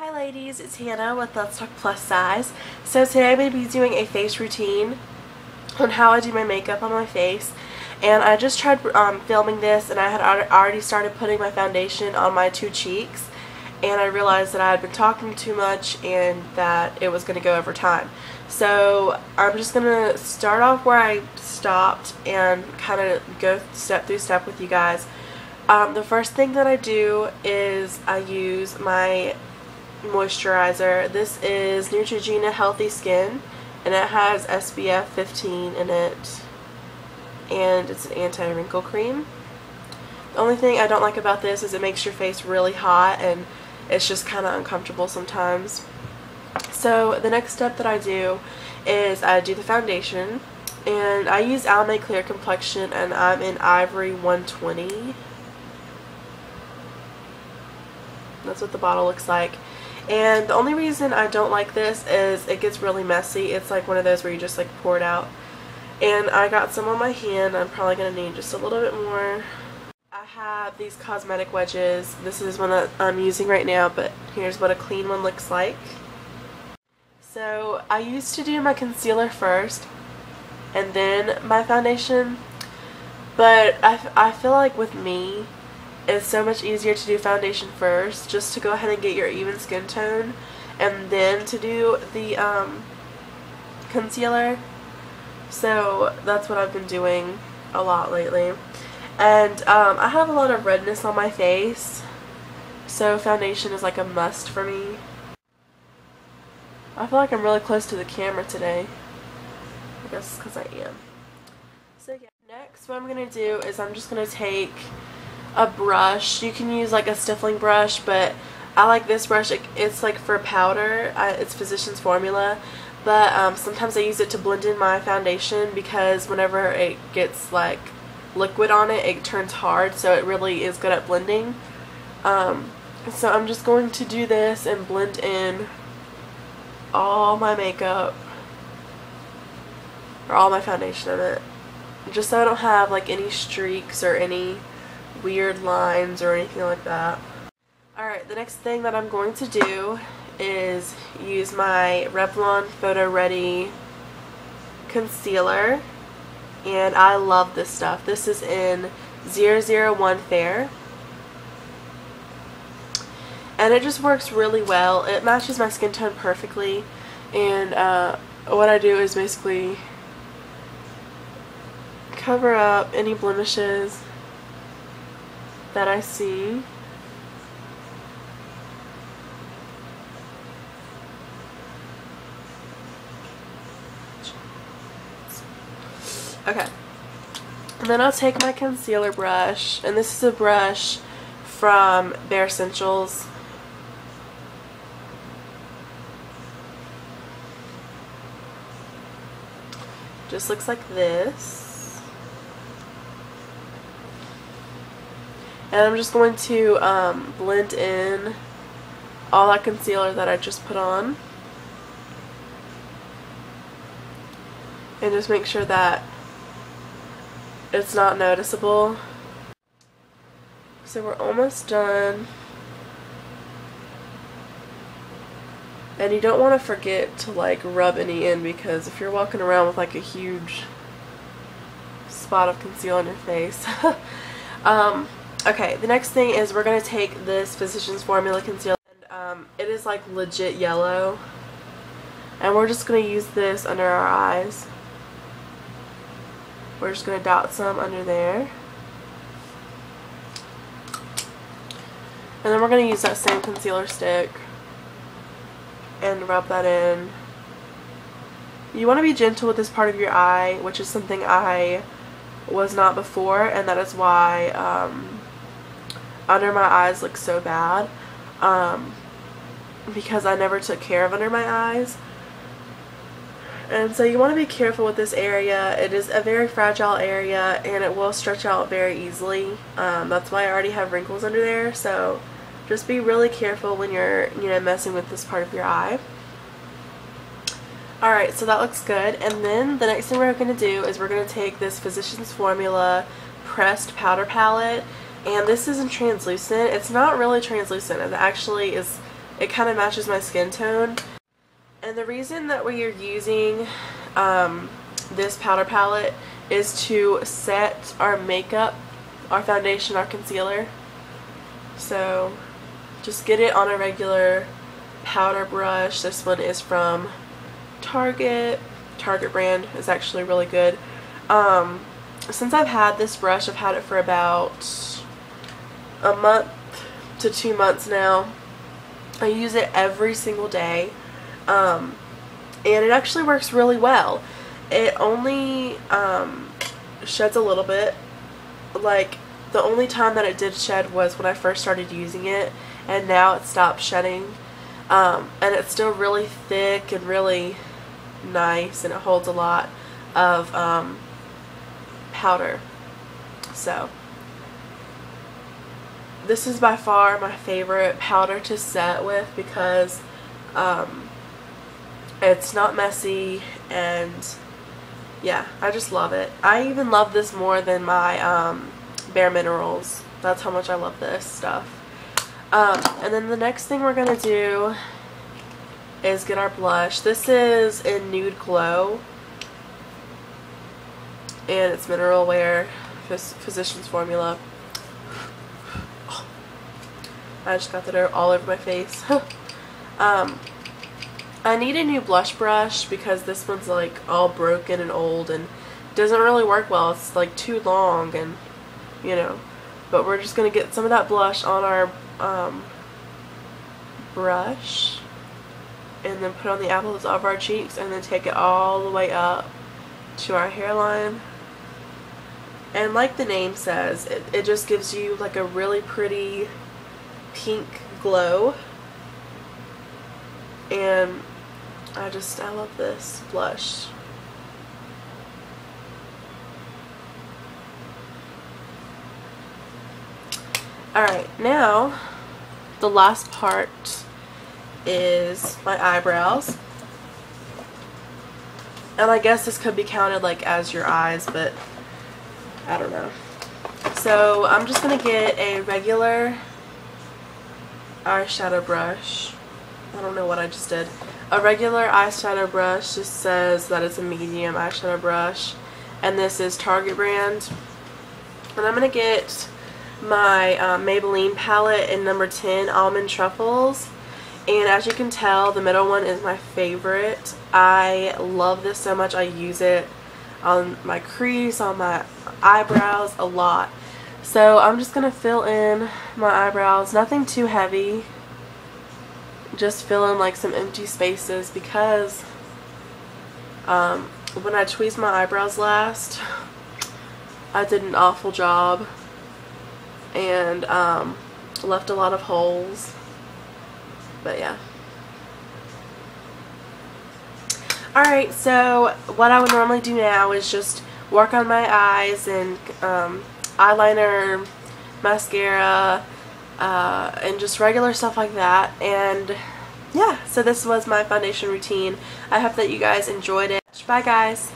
Hi ladies, it's Hannah with Let's Talk Plus Size. So today I'm going to be doing a face routine on how I do my makeup on my face. And I just tried filming this, and I had already started putting my foundation on my two cheeks. And I realized that I had been talking too much and that it was going to go over time. So I'm just going to start off where I stopped and kind of go step through step with you guys. The first thing that I do is I use my moisturizer. This is Neutrogena Healthy Skin, and it has SPF 15 in it, and it's an anti-wrinkle cream. The only thing I don't like about this is it makes your face really hot, and it's just kind of uncomfortable sometimes. So the next step that I do is I do the foundation, and I use Almay Clear Complexion, and I'm in Ivory 120. That's what the bottle looks like. And the only reason I don't like this is it gets really messy. It's like one of those where you just like pour it out. And I got some on my hand. I'm probably going to need just a little bit more. I have these cosmetic wedges. This is one that I'm using right now, but here's what a clean one looks like. So I used to do my concealer first and then my foundation, but I feel like with me, it's so much easier to do foundation first, just to go ahead and get your even skin tone, and then to do the concealer. So that's what I've been doing a lot lately. And I have a lot of redness on my face, so foundation is like a must for me. I feel like I'm really close to the camera today. I guess because I am. So yeah, next what I'm going to do is I'm just going to take a brush. You can use like a stippling brush, but I like this brush. It's like for powder. It's Physicians Formula, but sometimes I use it to blend in my foundation because whenever it gets like liquid on it, it turns hard, so it really is good at blending. So I'm just going to do this and blend in all my makeup, or all my foundation of it, just so I don't have like any streaks or any weird lines or anything like that. Alright, the next thing that I'm going to do is use my Revlon Photo Ready concealer, and I love this stuff. This is in 001 Fair, and it just works really well. It matches my skin tone perfectly, and what I do is basically cover up any blemishes that I see. Okay. And then I'll take my concealer brush, and this is a brush from Bare Essentials. Just looks like this. And I'm just going to blend in all that concealer that I just put on, and just make sure that it's not noticeable. So we're almost done. And you don't want to forget to like rub any in, because if you're walking around with like a huge spot of concealer on your face. Okay, the next thing is we're going to take this Physicians Formula concealer, and it is like legit yellow, and we're just going to use this under our eyes. We're just going to dot some under there, and then we're going to use that same concealer stick and rub that in. You want to be gentle with this part of your eye, which is something I was not before, and that is why under my eyes look so bad, because I never took care of under my eyes. And so you want to be careful with this area. It is a very fragile area, and it will stretch out very easily. That's why I already have wrinkles under there, so just be really careful when you're messing with this part of your eye. Alright, so that looks good. And then the next thing we're going to do is we're going to take this Physicians Formula Pressed Powder Palette, and this isn't translucent. It's not really translucent. It actually is it kind of matches my skin tone. And the reason that we are using this powder palette is to set our makeup, our foundation, our concealer. So just get it on a regular powder brush. This one is from Target. Target brand is actually really good. Since I've had this brush, I've had it for about a month to 2 months now. I use it every single day, and it actually works really well. It only sheds a little bit. Like, the only time that it did shed was when I first started using it, and now it stopped shedding. And it's still really thick and really nice, and it holds a lot of powder. So this is by far my favorite powder to set with because it's not messy, and yeah, I just love it. I even love this more than my Bare Minerals. That's how much I love this stuff. And then the next thing we're going to do is get our blush. This is in Nude Glow, and it's Mineral Wear Physicians Formula. I just got that all over my face. I need a new blush brush because this one's like all broken and old and doesn't really work well. It's like too long, and you know, but we're just going to get some of that blush on our brush and then put on the apples of our cheeks and then take it all the way up to our hairline. And like the name says, it just gives you like a really pretty pink glow, and I love this blush. Alright, now the last part is my eyebrows. And I guess this could be counted like as your eyes, but I don't know. So I'm just going to get a regular eyeshadow brush. I don't know what I just did. A regular eyeshadow brush just says that it's a medium eyeshadow brush, and this is Target brand. And I'm going to get my Maybelline palette in number 10, Almond Truffles. And as you can tell, the middle one is my favorite. I love this so much. I use it on my crease, on my eyebrows a lot. So I'm just going to fill in my eyebrows. Nothing too heavy. Just fill in like some empty spaces because when I tweezed my eyebrows last, I did an awful job and left a lot of holes. But yeah. Alright, so what I would normally do now is just work on my eyes and eyeliner, mascara, and just regular stuff like that. And yeah, so this was my foundation routine. I hope that you guys enjoyed it. Bye guys.